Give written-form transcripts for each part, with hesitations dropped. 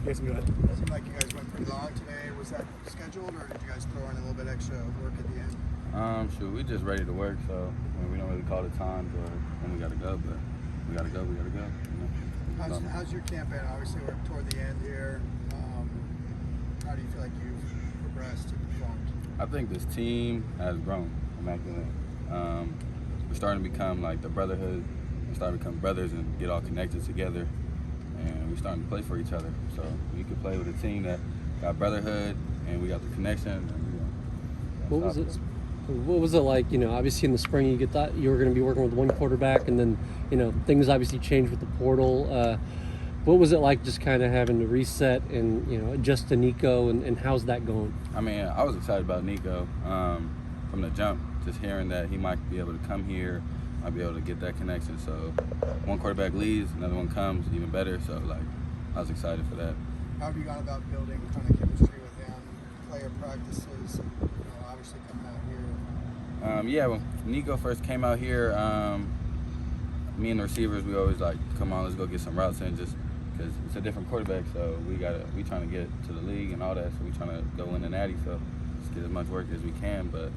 Jason, go ahead. It seemed like you guys went pretty long today. Was that scheduled, or did you guys throw in a little bit extra work at the end? Shoot, we just ready to work, so we don't really call the times or when we got to go, but we got to go. You know? How's your camp been? Obviously, we're toward the end here. How do you feel like you've progressed and performed? I think this team has grown immaculate. We're starting to become like the brotherhood. We're starting to become brothers and get all connected together. And we're starting to play for each other. So you can play with a team that got brotherhood and we got the connection. And, What was it like? You know, obviously in the spring you thought you were going to be working with one quarterback, and then things obviously changed with the portal. What was it like just kind of having to reset and adjust to Nico, and how's that going? I mean, I was excited about Nico from the jump. Just hearing that he might be able to come here, might be able to get that connection. So one quarterback leaves, another one comes, even better. So I was excited for that. How have you gone about building kind of chemistry with him, player practices, obviously coming out here? Yeah, when Nico first came out here, me and the receivers, we always come on, let's go get some routes in, just because it's a different quarterback. So we trying to get to the league and all that. So we trying to go in the natty. So just get as much work as we can. But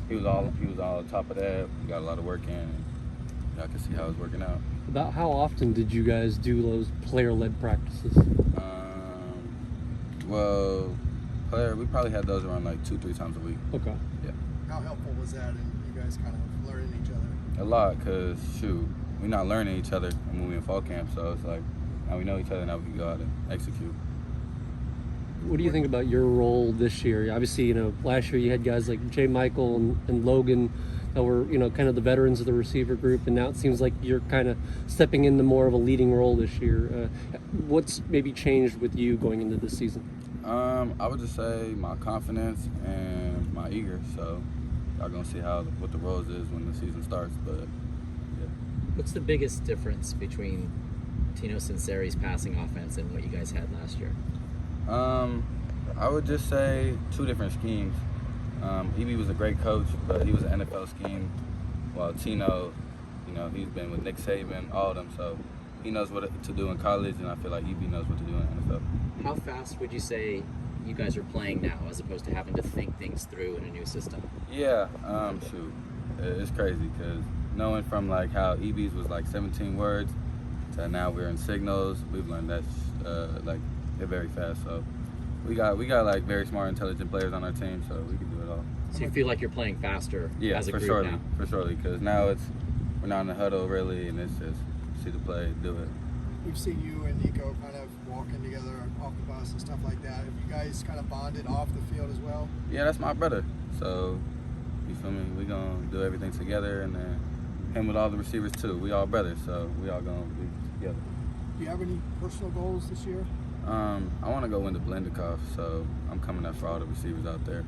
he was all on top of that. We got a lot of work in. And y'all can see how it's working out. About how often did you guys do those player-led practices? We probably had those around 2-3 times a week. Okay. Yeah. How helpful was that in you guys kind of learning each other? A lot, because we're not learning each other when we're in fall camp. So it's now we know each other, now we can go out and execute. What do you think about your role this year? Obviously, last year you had guys like Jay Michael and Logan that were, kind of the veterans of the receiver group, and now it seems like you're kind of stepping into more of a leading role this year. What's maybe changed with you going into this season? I would just say my confidence and my eager. So y'all gonna see what the roles is when the season starts. But yeah. What's the biggest difference between Tino Sinceri's passing offense and what you guys had last year? I would just say 2 different schemes. EB was a great coach, but he was an NFL scheme, while Tino, he's been with Nick Saban, all of them, so he knows what to do in college, and I feel like EB knows what to do in NFL. How fast would you say you guys are playing now, as opposed to having to think things through in a new system? Yeah, it's crazy, because knowing from how EB's was 17 words to now we're in signals, we've learned that's they're very fast. So we got very smart, intelligent players on our team, so we can do it all. So you feel like you're playing faster as a group now? For surely, because now we're not in the huddle really, and it's just see the play, do it. We've seen you and Nico kind of walking together off the bus and stuff like that. Have you guys kind of bonded off the field as well? Yeah, that's my brother. So you feel me? We gonna do everything together, and then him with all the receivers too. We all brothers, so we all gonna be together. Do you have any personal goals this year? I want to go win the Blendikoff, so I'm coming up for all the receivers out there.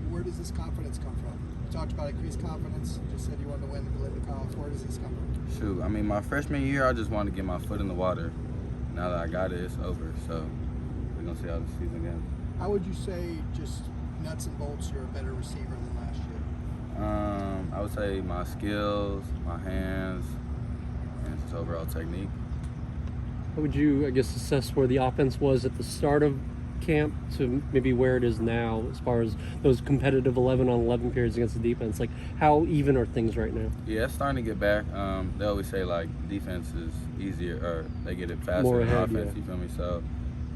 Where does this confidence come from? You talked about increased confidence. You just said you wanted to win the Blendikoff. Where does this come from? Shoot, I mean, my freshman year, I just wanted to get my foot in the water. Now that I got it, it's over. So we're going to see how the season goes. How would you say, just nuts and bolts, you're a better receiver than last year? I would say my skills, my hands, and just overall technique. How would you, assess where the offense was at the start of camp to maybe where it is now, as far as those competitive 11-on-11 periods against the defense? How even are things right now? Yeah, it's starting to get back. They always say defense is easier, or they get it faster More than ahead, offense. yeah. You feel me? So,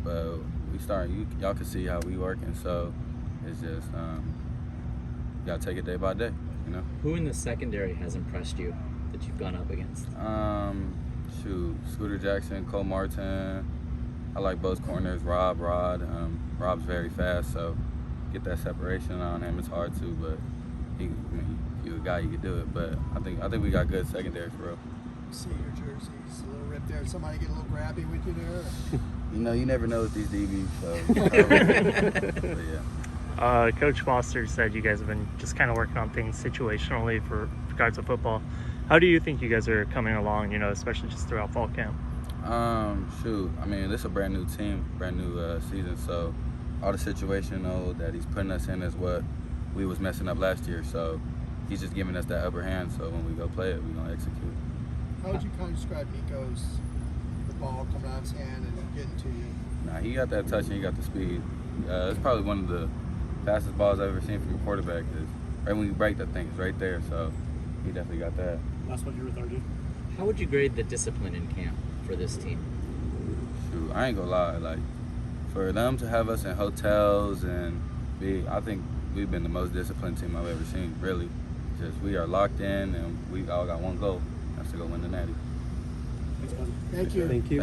but we start. Y'all can see how we working. So it's just you gotta take it day by day. Who in the secondary has impressed you that you've gone up against? Scooter Jackson, Cole Martin. I like both corners. Rod. Rob's very fast, so get that separation on him. It's hard to, but you're a guy, you can do it. But I think we got good secondary for real. See your jerseys a little ripped there. Somebody get a little grabby with you there? You never know with these DBs. So, but yeah. Coach Foster said you guys have been just kind of working on things situationally for regards to football. How do you think you guys are coming along, especially just throughout fall camp? I mean, this is a brand new team, brand new season, so all the situational that he's putting us in is what we was messing up last year, so he's just giving us that upper hand, so when we go play it, we're going to execute. How would you kind of describe Nico's, the ball coming out of his hand and getting to you? he got that touch and he got the speed. It's probably one of the fastest balls I've ever seen from a quarterback. Is right when you break that thing, it's right there. So he definitely got that. Last one, you were 30. How would you grade the discipline in camp for this team? Shoot, I ain't gonna lie. Like for them to have us in hotels and I think we've been the most disciplined team I've ever seen. Really, just we are locked in and we all got one goal. That's to go win the Natty. Thanks, Kwazi. Thank you. Thank you.